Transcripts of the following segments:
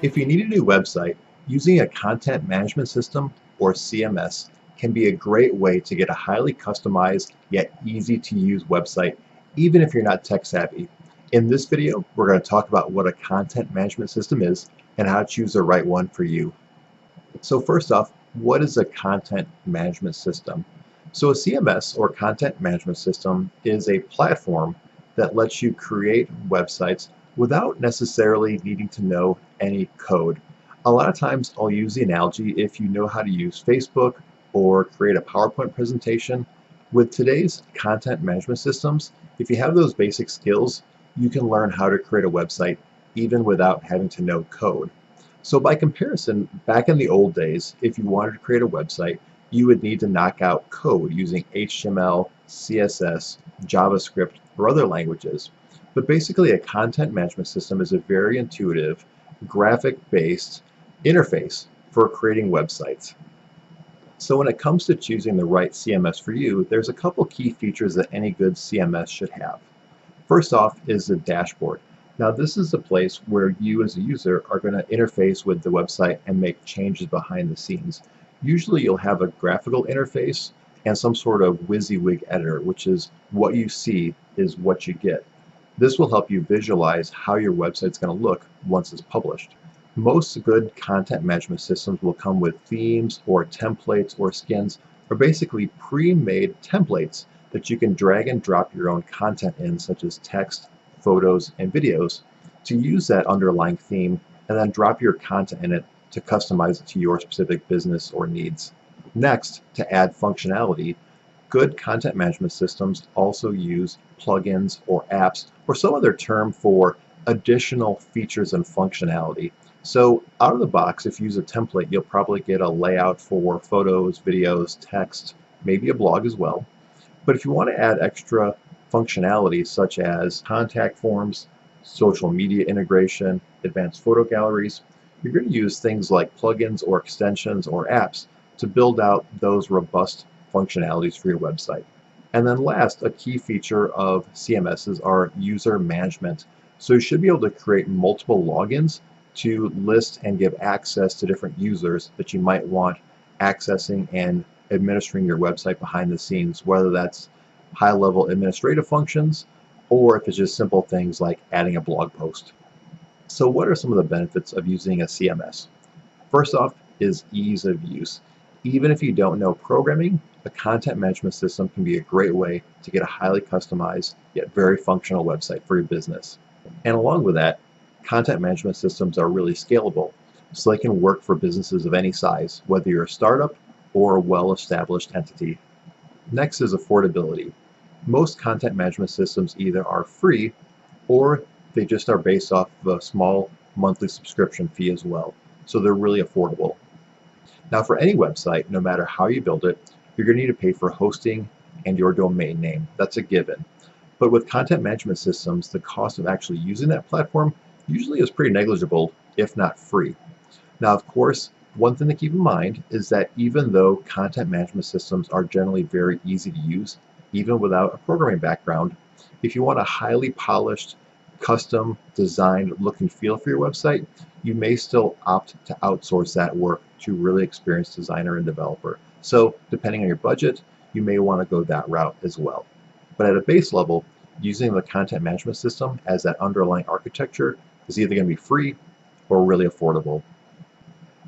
If you need a new website, using a content management system or CMS can be a great way to get a highly customized yet easy to use website, even if you're not tech savvy. In this video, we're going to talk about what a content management system is and how to choose the right one for you. So first off, what is a content management system? So a CMS or content management system is a platform that lets you create websites without necessarily needing to know any code. A lot of times I'll use the analogy if you know how to use Facebook or create a PowerPoint presentation. With today's content management systems, if you have those basic skills, you can learn how to create a website even without having to know code. So by comparison, back in the old days, if you wanted to create a website, you would need to knock out code using HTML, CSS, JavaScript, or other languages. But basically, a content management system is a very intuitive, graphic-based interface for creating websites. So when it comes to choosing the right CMS for you, there's a couple key features that any good CMS should have. First off is the dashboard. Now this is the place where you as a user are going to interface with the website and make changes behind the scenes. Usually you'll have a graphical interface and some sort of WYSIWYG editor, which is what you see is what you get. This will help you visualize how your website's going to look once it's published. Most good content management systems will come with themes or templates or skins, or basically pre-made templates that you can drag and drop your own content in, such as text, photos, and videos, to use that underlying theme and then drop your content in it to customize it to your specific business or needs. Next, to add functionality, good content management systems also use plugins or apps or some other term for additional features and functionality. So out of the box, if you use a template, you'll probably get a layout for photos, videos, text, maybe a blog as well. But if you want to add extra functionality such as contact forms, social media integration, advanced photo galleries, you're going to use things like plugins or extensions or apps to build out those robust functionalities for your website. And then last, a key feature of CMSs are user management. So you should be able to create multiple logins to list and give access to different users that you might want accessing and administering your website behind the scenes, whether that's high-level administrative functions or if it's just simple things like adding a blog post. So what are some of the benefits of using a CMS? First off is ease of use. Even if you don't know programming, a content management system can be a great way to get a highly customized yet very functional website for your business. And along with that, content management systems are really scalable, so they can work for businesses of any size, whether you're a startup or a well-established entity. Next is affordability. Most content management systems either are free or they just are based off of a small monthly subscription fee as well, so they're really affordable. Now for any website, no matter how you build it, you're going to need to pay for hosting and your domain name. That's a given. But with content management systems, the cost of actually using that platform usually is pretty negligible, if not free. Now, of course, one thing to keep in mind is that even though content management systems are generally very easy to use, even without a programming background, if you want a highly polished, custom designed look and feel for your website, you may still opt to outsource that work to a really experienced designer and developer. So depending on your budget, you may want to go that route as well. But at a base level, using the content management system as that underlying architecture is either going to be free or really affordable.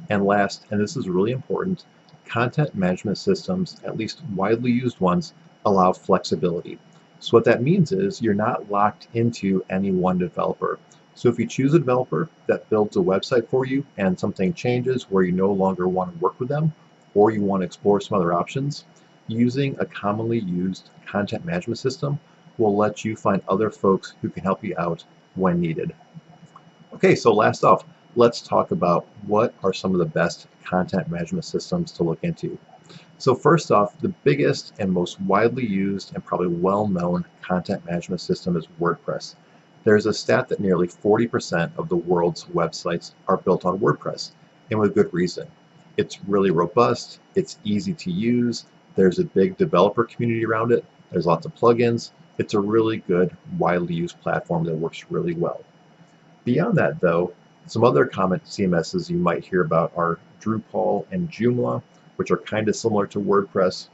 And last, and this is really important, content management systems, at least widely used ones, allow flexibility. So what that means is you're not locked into any one developer. So if you choose a developer that builds a website for you and something changes where you no longer want to work with them or you want to explore some other options, using a commonly used content management system will let you find other folks who can help you out when needed. Okay, so last off, let's talk about what are some of the best content management systems to look into. So first off, the biggest and most widely used and probably well-known content management system is WordPress. There's a stat that nearly 40% of the world's websites are built on WordPress, and with good reason. It's really robust, it's easy to use, there's a big developer community around it, there's lots of plugins. It's a really good, widely used platform that works really well. Beyond that, though, Some other common CMSs you might hear about are Drupal and Joomla, which are kind of similar to WordPress.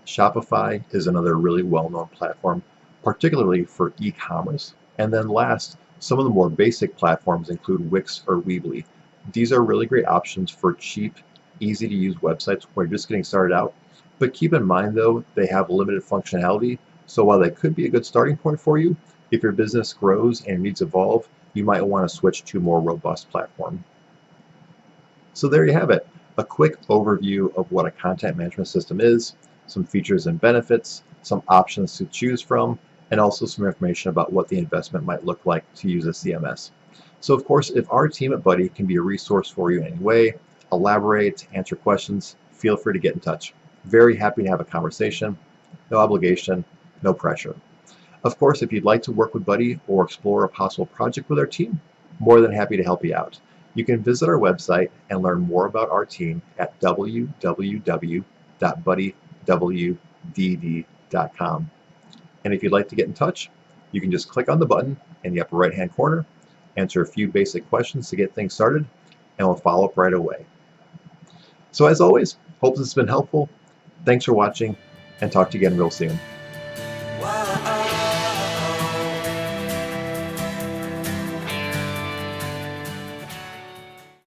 Shopify is another really well-known platform, particularly for e-commerce. And then last, some of the more basic platforms include Wix or Weebly. These are really great options for cheap, easy-to-use websites when you're just getting started out. But keep in mind, though, they have limited functionality, so while they could be a good starting point for you, if your business grows and needs evolve, you might want to switch to a more robust platform. So there you have it, a quick overview of what a content management system is, some features and benefits, some options to choose from, and also some information about what the investment might look like to use a CMS. So of course, if our team at Buddy can be a resource for you in any way, elaborate, answer questions, feel free to get in touch. Very happy to have a conversation, no obligation, no pressure. Of course, if you'd like to work with Buddy or explore a possible project with our team, more than happy to help you out. You can visit our website and learn more about our team at www.buddywdd.com. And if you'd like to get in touch, you can just click on the button in the upper right-hand corner, answer a few basic questions to get things started, and we'll follow up right away. So as always, hope this has been helpful. Thanks for watching, and talk to you again real soon.